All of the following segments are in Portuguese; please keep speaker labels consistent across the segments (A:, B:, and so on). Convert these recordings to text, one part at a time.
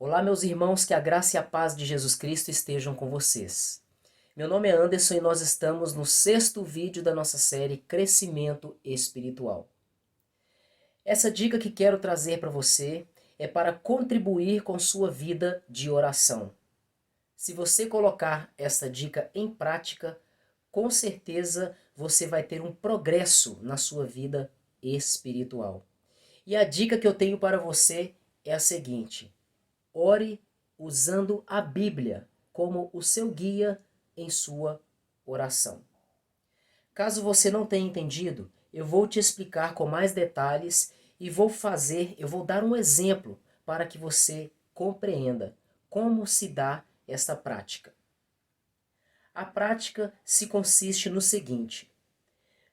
A: Olá, meus irmãos, que a graça e a paz de Jesus Cristo estejam com vocês. Meu nome é Anderson e nós estamos no 6º vídeo da nossa série Crescimento Espiritual. Essa dica que quero trazer para você é para contribuir com sua vida de oração. Se você colocar essa dica em prática, com certeza você vai ter um progresso na sua vida espiritual. E a dica que eu tenho para você é a seguinte: ore usando a Bíblia como o seu guia em sua oração. Caso você não tenha entendido, eu vou te explicar com mais detalhes e eu vou dar um exemplo para que você compreenda como se dá esta prática. A prática se consiste no seguinte: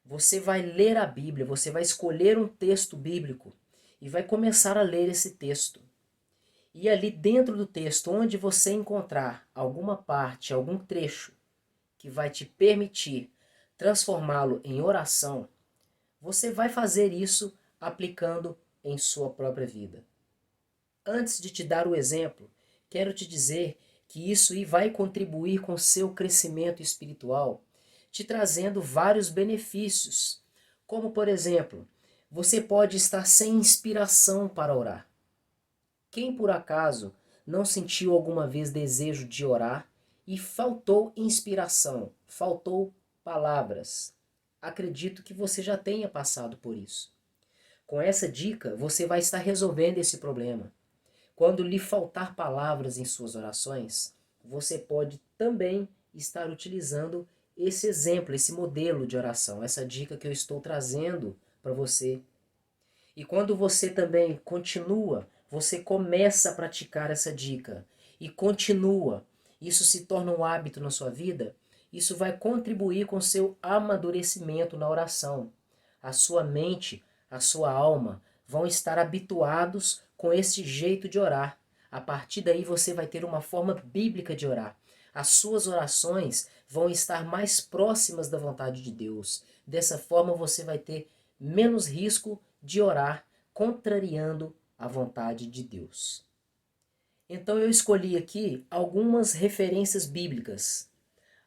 A: você vai ler a Bíblia, você vai escolher um texto bíblico e vai começar a ler esse texto. E ali dentro do texto, onde você encontrar alguma parte, algum trecho que vai te permitir transformá-lo em oração, você vai fazer isso aplicando em sua própria vida. Antes de te dar o exemplo, quero te dizer que isso aí vai contribuir com o seu crescimento espiritual, te trazendo vários benefícios, como por exemplo, você pode estar sem inspiração para orar. Quem por acaso não sentiu alguma vez desejo de orar e faltou inspiração, faltou palavras? Acredito que você já tenha passado por isso. Com essa dica, você vai estar resolvendo esse problema. Quando lhe faltar palavras em suas orações, você pode também estar utilizando esse exemplo, esse modelo de oração, essa dica que eu estou trazendo para você. E quando você também continua, você começa a praticar essa dica e continua, isso se torna um hábito na sua vida, isso vai contribuir com o seu amadurecimento na oração. A sua mente, a sua alma vão estar habituados com esse jeito de orar. A partir daí você vai ter uma forma bíblica de orar. As suas orações vão estar mais próximas da vontade de Deus. Dessa forma você vai ter menos risco de orar contrariando a vontade de Deus. Então eu escolhi aqui algumas referências bíblicas.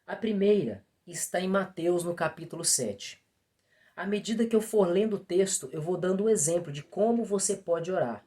A: A primeira está em Mateus no capítulo 7. À medida que eu for lendo o texto, eu vou dando um exemplo de como você pode orar.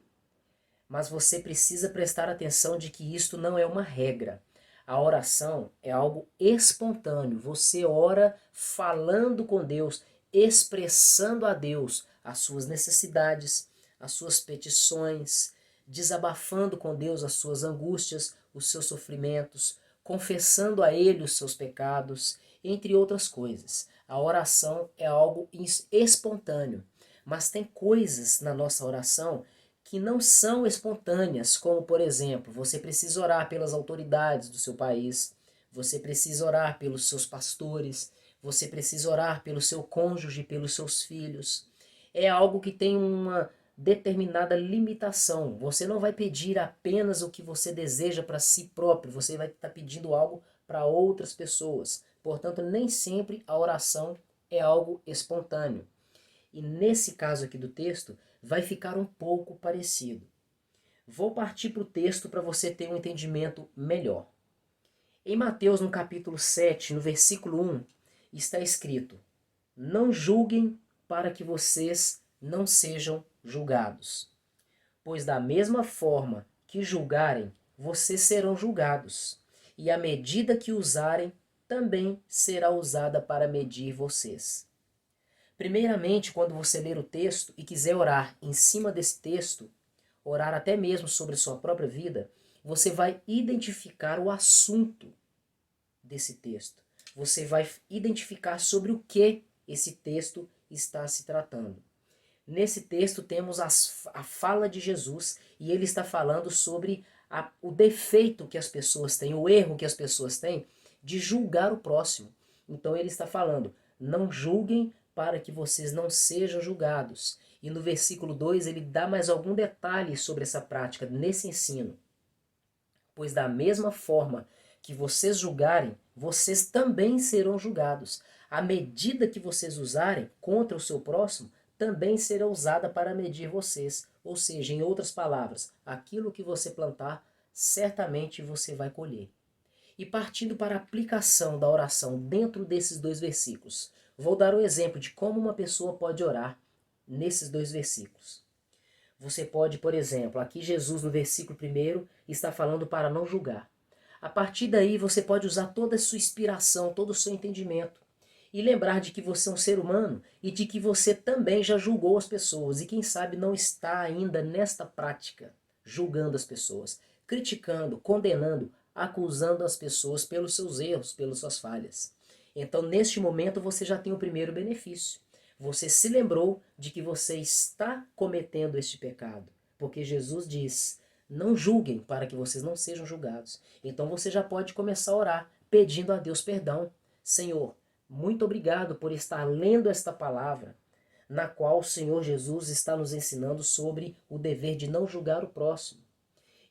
A: Mas você precisa prestar atenção de que isto não é uma regra. A oração é algo espontâneo. Você ora falando com Deus, expressando a Deus as suas necessidades, as suas petições, desabafando com Deus as suas angústias, os seus sofrimentos, confessando a Ele os seus pecados, entre outras coisas. A oração é algo espontâneo, mas tem coisas na nossa oração que não são espontâneas, como por exemplo, você precisa orar pelas autoridades do seu país, você precisa orar pelos seus pastores, você precisa orar pelo seu cônjuge, pelos seus filhos. É algo que tem uma determinada limitação. Você não vai pedir apenas o que você deseja para si próprio, você vai estar pedindo algo para outras pessoas. Portanto, nem sempre a oração é algo espontâneo. E nesse caso aqui do texto, vai ficar um pouco parecido. Vou partir para o texto para você ter um entendimento melhor. Em Mateus, no capítulo 7, no versículo 1, está escrito: não julguem para que vocês não sejam julgados. Pois da mesma forma que julgarem, vocês serão julgados. E a medida que usarem também será usada para medir vocês. Primeiramente, quando você ler o texto e quiser orar em cima desse texto, orar até mesmo sobre sua própria vida, você vai identificar o assunto desse texto. Você vai identificar sobre o que esse texto está se tratando. Nesse texto temos a fala de Jesus e ele está falando sobre o defeito que as pessoas têm, o erro que as pessoas têm de julgar o próximo. Então ele está falando: não julguem para que vocês não sejam julgados. E no versículo 2 ele dá mais algum detalhe sobre essa prática, nesse ensino. Pois da mesma forma que vocês julgarem, vocês também serão julgados. A medida que vocês usarem contra o seu próximo também será usada para medir vocês. Ou seja, em outras palavras, aquilo que você plantar certamente você vai colher. E partindo para a aplicação da oração dentro desses dois versículos, vou dar um exemplo de como uma pessoa pode orar nesses dois versículos. Você pode, por exemplo, aqui Jesus no versículo 1 está falando para não julgar. A partir daí você pode usar toda a sua inspiração, todo o seu entendimento e lembrar de que você é um ser humano e de que você também já julgou as pessoas e quem sabe não está ainda nesta prática, julgando as pessoas, criticando, condenando, acusando as pessoas pelos seus erros, pelas suas falhas. Então, neste momento, você já tem o primeiro benefício. Você se lembrou de que você está cometendo este pecado, porque Jesus diz: não julguem para que vocês não sejam julgados. Então você já pode começar a orar, pedindo a Deus perdão. Senhor, muito obrigado por estar lendo esta palavra, na qual o Senhor Jesus está nos ensinando sobre o dever de não julgar o próximo.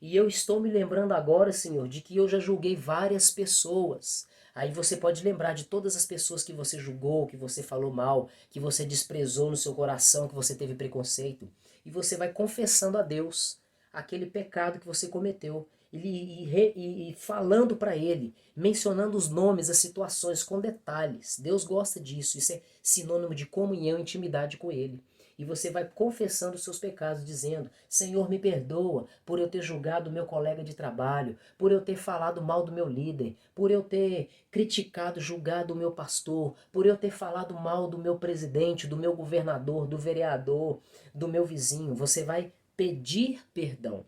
A: E eu estou me lembrando agora, Senhor, de que eu já julguei várias pessoas. Aí você pode lembrar de todas as pessoas que você julgou, que você falou mal, que você desprezou no seu coração, que você teve preconceito. E você vai confessando a Deus aquele pecado que você cometeu. E falando para Ele, mencionando os nomes, as situações com detalhes. Deus gosta disso, isso é sinônimo de comunhão e intimidade com Ele. E você vai confessando os seus pecados, dizendo: Senhor, me perdoa por eu ter julgado o meu colega de trabalho, por eu ter falado mal do meu líder, por eu ter criticado, julgado o meu pastor, por eu ter falado mal do meu presidente, do meu governador, do vereador, do meu vizinho. Você vai pedir perdão.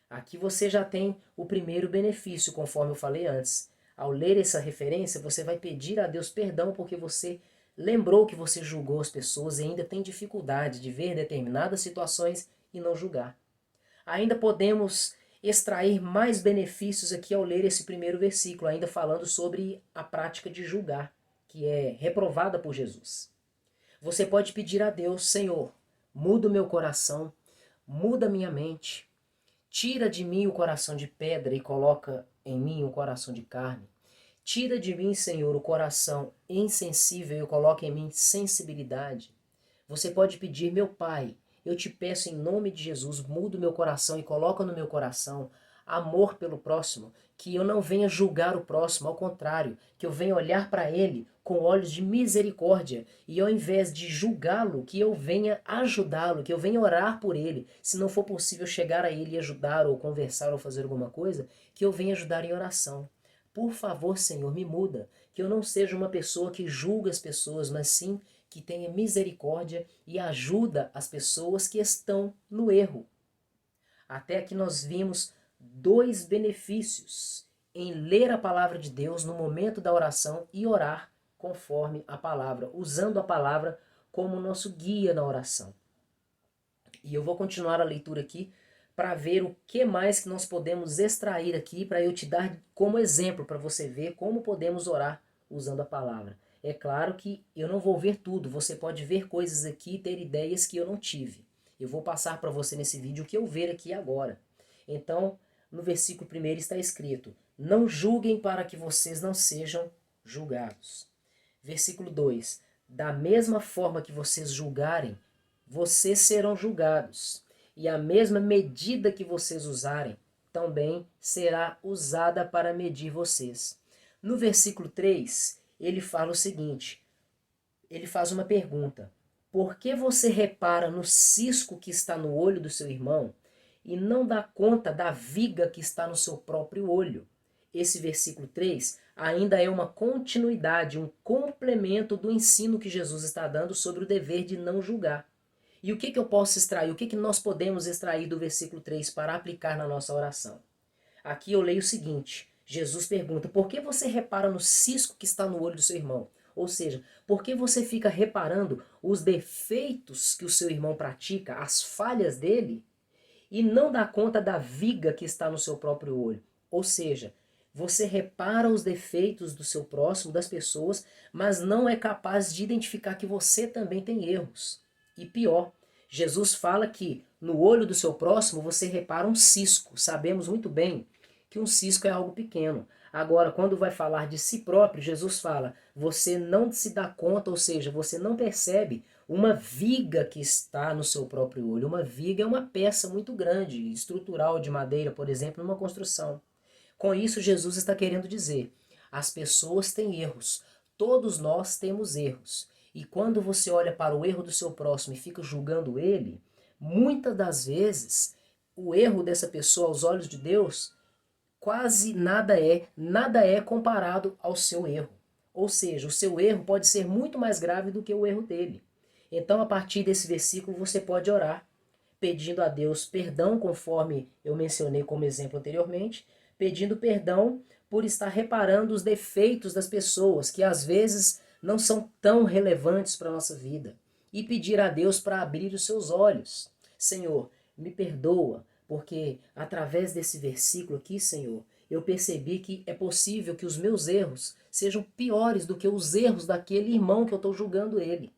A: Aqui você já tem o primeiro benefício, conforme eu falei antes. Ao ler essa referência, você vai pedir a Deus perdão porque você lembrou que você julgou as pessoas e ainda tem dificuldade de ver determinadas situações e não julgar. Ainda podemos extrair mais benefícios aqui ao ler esse primeiro versículo, ainda falando sobre a prática de julgar, que é reprovada por Jesus. Você pode pedir a Deus: Senhor, muda o meu coração, muda a minha mente, tira de mim o coração de pedra e coloca em mim um coração de carne. Tira de mim, Senhor, o coração insensível e coloca em mim sensibilidade. Você pode pedir: meu Pai, eu te peço em nome de Jesus, muda o meu coração e coloca no meu coração amor pelo próximo, que eu não venha julgar o próximo, ao contrário, que eu venha olhar para ele com olhos de misericórdia e ao invés de julgá-lo, que eu venha ajudá-lo, que eu venha orar por ele. Se não for possível chegar a ele e ajudar ou conversar ou fazer alguma coisa, que eu venha ajudar em oração. Por favor, Senhor, me muda, que eu não seja uma pessoa que julga as pessoas, mas sim que tenha misericórdia e ajuda as pessoas que estão no erro. Até aqui nós vimos dois benefícios em ler a palavra de Deus no momento da oração e orar conforme a palavra, usando a palavra como nosso guia na oração. E eu vou continuar a leitura aqui para ver o que mais que nós podemos extrair aqui, para eu te dar como exemplo, para você ver como podemos orar usando a palavra. É claro que eu não vou ver tudo, você pode ver coisas aqui e ter ideias que eu não tive. Eu vou passar para você nesse vídeo o que eu ver aqui agora. Então, no versículo 1 está escrito: não julguem para que vocês não sejam julgados. Versículo 2: da mesma forma que vocês julgarem, vocês serão julgados, e a mesma medida que vocês usarem também será usada para medir vocês. No versículo 3, ele fala o seguinte, ele faz uma pergunta: por que você repara no cisco que está no olho do seu irmão e não dá conta da viga que está no seu próprio olho? Esse versículo 3 ainda é uma continuidade, um complemento do ensino que Jesus está dando sobre o dever de não julgar. E o que eu posso extrair? O que nós podemos extrair do versículo 3 para aplicar na nossa oração? Aqui eu leio o seguinte: Jesus pergunta: por que você repara no cisco que está no olho do seu irmão? Ou seja, por que você fica reparando os defeitos que o seu irmão pratica, as falhas dele, e não dá conta da viga que está no seu próprio olho? Ou seja, você repara os defeitos do seu próximo, das pessoas, mas não é capaz de identificar que você também tem erros. E pior, Jesus fala que no olho do seu próximo você repara um cisco. Sabemos muito bem que um cisco é algo pequeno. Agora, quando vai falar de si próprio, Jesus fala: você não se dá conta, ou seja, você não percebe uma viga que está no seu próprio olho. Uma viga é uma peça muito grande, estrutural de madeira, por exemplo, numa construção. Com isso, Jesus está querendo dizer, as pessoas têm erros, todos nós temos erros. E quando você olha para o erro do seu próximo e fica julgando ele, muitas das vezes, o erro dessa pessoa aos olhos de Deus, quase nada é comparado ao seu erro. Ou seja, o seu erro pode ser muito mais grave do que o erro dele. Então, a partir desse versículo, você pode orar, pedindo a Deus perdão, conforme eu mencionei como exemplo anteriormente, pedindo perdão por estar reparando os defeitos das pessoas, que às vezes não são tão relevantes para a nossa vida, e pedir a Deus para abrir os seus olhos. Senhor, me perdoa, porque através desse versículo aqui, Senhor, eu percebi que é possível que os meus erros sejam piores do que os erros daquele irmão que eu estou julgando ele.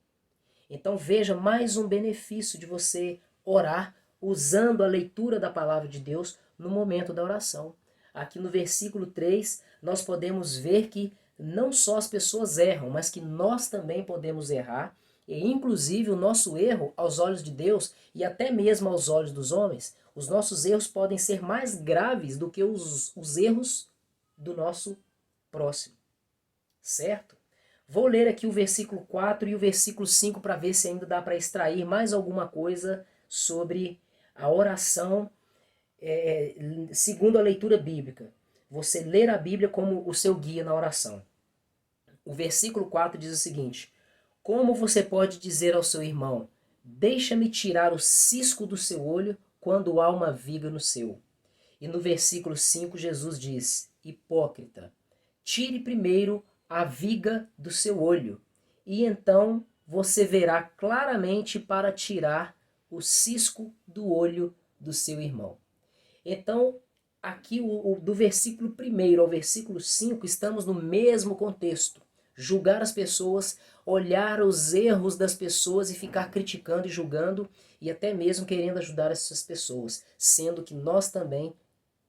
A: Então veja mais um benefício de você orar usando a leitura da palavra de Deus no momento da oração. Aqui no versículo 3, nós podemos ver que não só as pessoas erram, mas que nós também podemos errar, e inclusive o nosso erro aos olhos de Deus e até mesmo aos olhos dos homens, os nossos erros podem ser mais graves do que os erros do nosso próximo. Certo? Vou ler aqui o versículo 4 e o versículo 5 para ver se ainda dá para extrair mais alguma coisa sobre a oração segundo a leitura bíblica. Você ler a Bíblia como o seu guia na oração. O versículo 4 diz o seguinte: como você pode dizer ao seu irmão, deixa-me tirar o cisco do seu olho quando há uma viga no seu? E no versículo 5 Jesus diz, hipócrita, tire primeiro a viga do seu olho, e então você verá claramente para tirar o cisco do olho do seu irmão. Então, aqui do versículo 1 ao versículo 5, estamos no mesmo contexto. Julgar as pessoas, olhar os erros das pessoas e ficar criticando e julgando, e até mesmo querendo ajudar essas pessoas, sendo que nós também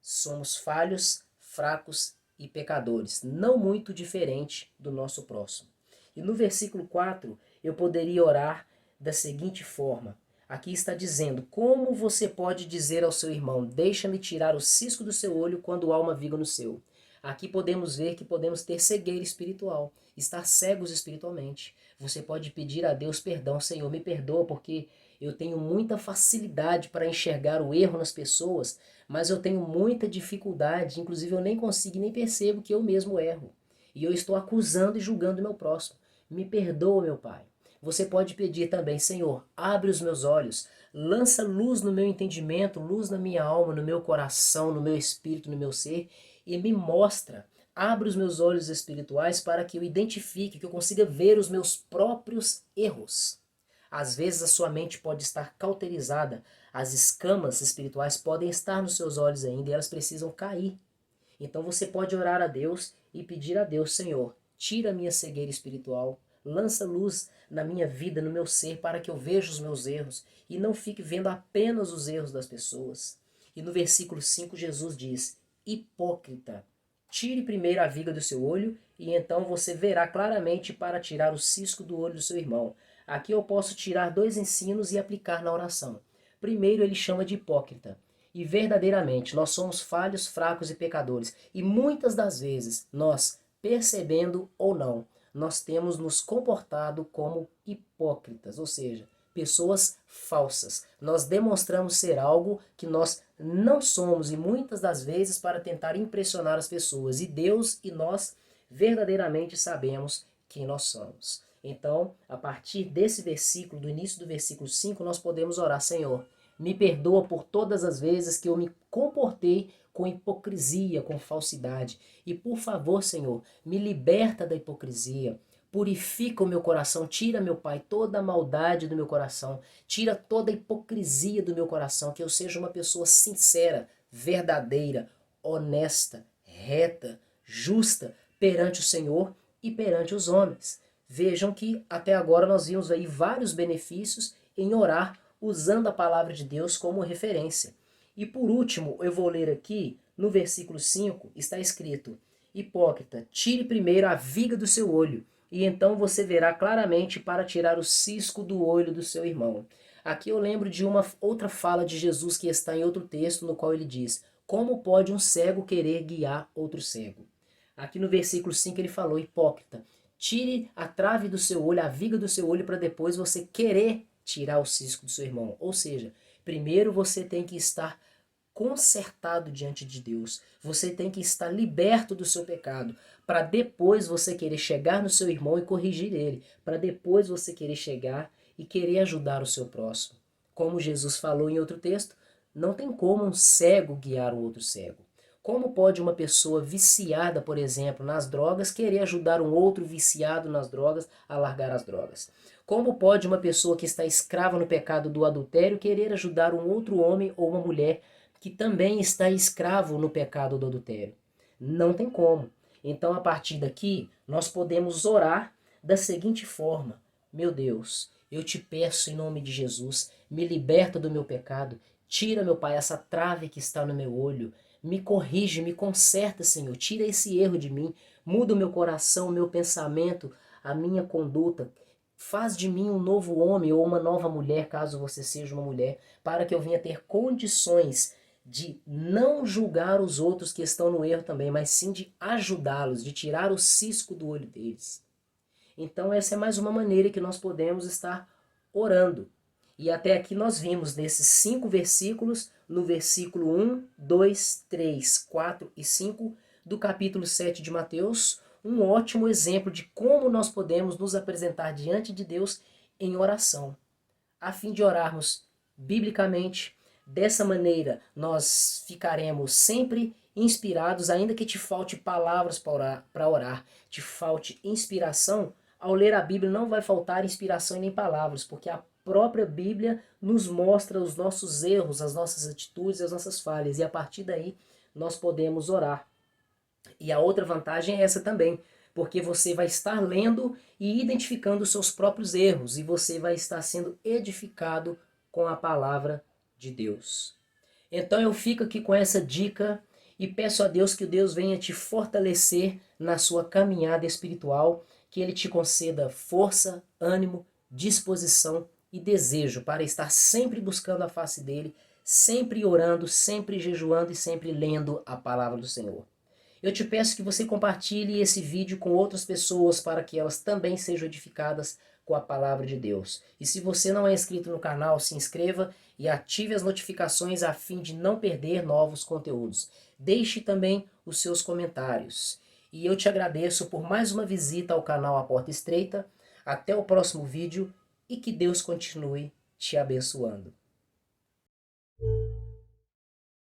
A: somos falhos, fracos e pecadores, não muito diferente do nosso próximo. E no versículo 4, eu poderia orar da seguinte forma. Aqui está dizendo, como você pode dizer ao seu irmão, deixa-me tirar o cisco do seu olho quando há uma viga no seu? Aqui podemos ver que podemos ter cegueira espiritual, estar cegos espiritualmente. Você pode pedir a Deus perdão, Senhor, me perdoa porque eu tenho muita facilidade para enxergar o erro nas pessoas, mas eu tenho muita dificuldade, inclusive eu nem consigo nem percebo que eu mesmo erro. E eu estou acusando e julgando o meu próximo. Me perdoa, meu Pai. Você pode pedir também, Senhor, abre os meus olhos, lança luz no meu entendimento, luz na minha alma, no meu coração, no meu espírito, no meu ser, e me mostra, abre os meus olhos espirituais para que eu identifique, que eu consiga ver os meus próprios erros. Às vezes a sua mente pode estar cauterizada, as escamas espirituais podem estar nos seus olhos ainda e elas precisam cair. Então você pode orar a Deus e pedir a Deus, Senhor, tira a minha cegueira espiritual, lança luz na minha vida, no meu ser, para que eu veja os meus erros e não fique vendo apenas os erros das pessoas. E no versículo 5 Jesus diz, hipócrita, tire primeiro a viga do seu olho e então você verá claramente para tirar o cisco do olho do seu irmão. Aqui eu posso tirar dois ensinos e aplicar na oração. Primeiro ele chama de hipócrita. E verdadeiramente nós somos falhos, fracos e pecadores. E muitas das vezes nós, percebendo ou não, nós temos nos comportado como hipócritas, ou seja, pessoas falsas. Nós demonstramos ser algo que nós não somos e muitas das vezes para tentar impressionar as pessoas. E Deus e nós verdadeiramente sabemos quem nós somos. Então, a partir desse versículo, do início do versículo 5, nós podemos orar, Senhor, me perdoa por todas as vezes que eu me comportei com hipocrisia, com falsidade. E por favor, Senhor, me liberta da hipocrisia. Purifica o meu coração, tira, meu Pai, toda a maldade do meu coração. Tira toda a hipocrisia do meu coração, que eu seja uma pessoa sincera, verdadeira, honesta, reta, justa perante o Senhor e perante os homens. Vejam que até agora nós vimos aí vários benefícios em orar usando a palavra de Deus como referência. E por último, eu vou ler aqui, no versículo 5, está escrito, hipócrita, tire primeiro a viga do seu olho, e então você verá claramente para tirar o cisco do olho do seu irmão. Aqui eu lembro de uma outra fala de Jesus que está em outro texto, no qual ele diz: como pode um cego querer guiar outro cego? Aqui no versículo 5 ele falou: hipócrita, tire a trave do seu olho, a viga do seu olho, para depois você querer tirar o cisco do seu irmão. Ou seja, primeiro você tem que estar consertado diante de Deus. Você tem que estar liberto do seu pecado, para depois você querer chegar no seu irmão e corrigir ele, para depois você querer chegar e querer ajudar o seu próximo. Como Jesus falou em outro texto, não tem como um cego guiar um outro cego. Como pode uma pessoa viciada, por exemplo, nas drogas, querer ajudar um outro viciado nas drogas a largar as drogas? Como pode uma pessoa que está escrava no pecado do adultério querer ajudar um outro homem ou uma mulher que também está escravo no pecado do adultério? Não tem como. Então, a partir daqui, nós podemos orar da seguinte forma: meu Deus, eu te peço em nome de Jesus, me liberta do meu pecado, tira, meu Pai, essa trave que está no meu olho, me corrige, me conserta, Senhor, tira esse erro de mim, muda o meu coração, o meu pensamento, a minha conduta, faz de mim um novo homem ou uma nova mulher, caso você seja uma mulher, para que eu venha ter condições de não julgar os outros que estão no erro também, mas sim de ajudá-los, de tirar o cisco do olho deles. Então essa é mais uma maneira que nós podemos estar orando. E até aqui nós vimos nesses 5 versículos, no versículo 1, 2, 3, 4 e 5 do capítulo 7 de Mateus, um ótimo exemplo de como nós podemos nos apresentar diante de Deus em oração, a fim de orarmos biblicamente. Dessa maneira, nós ficaremos sempre inspirados, ainda que te falte palavras para orar, te falte inspiração. Ao ler a Bíblia não vai faltar inspiração e nem palavras, porque a própria Bíblia nos mostra os nossos erros, as nossas atitudes, as nossas falhas, e a partir daí nós podemos orar. E a outra vantagem é essa também, porque você vai estar lendo e identificando os seus próprios erros, e você vai estar sendo edificado com a palavra de Deus. Então eu fico aqui com essa dica e peço a Deus que Deus venha te fortalecer na sua caminhada espiritual, que Ele te conceda força, ânimo, disposição e desejo para estar sempre buscando a face dEle, sempre orando, sempre jejuando e sempre lendo a palavra do Senhor. Eu te peço que você compartilhe esse vídeo com outras pessoas para que elas também sejam edificadas com a palavra de Deus. E se você não é inscrito no canal, se inscreva e ative as notificações a fim de não perder novos conteúdos. Deixe também os seus comentários. E eu te agradeço por mais uma visita ao canal A Porta Estreita. Até o próximo vídeo e que Deus continue te abençoando.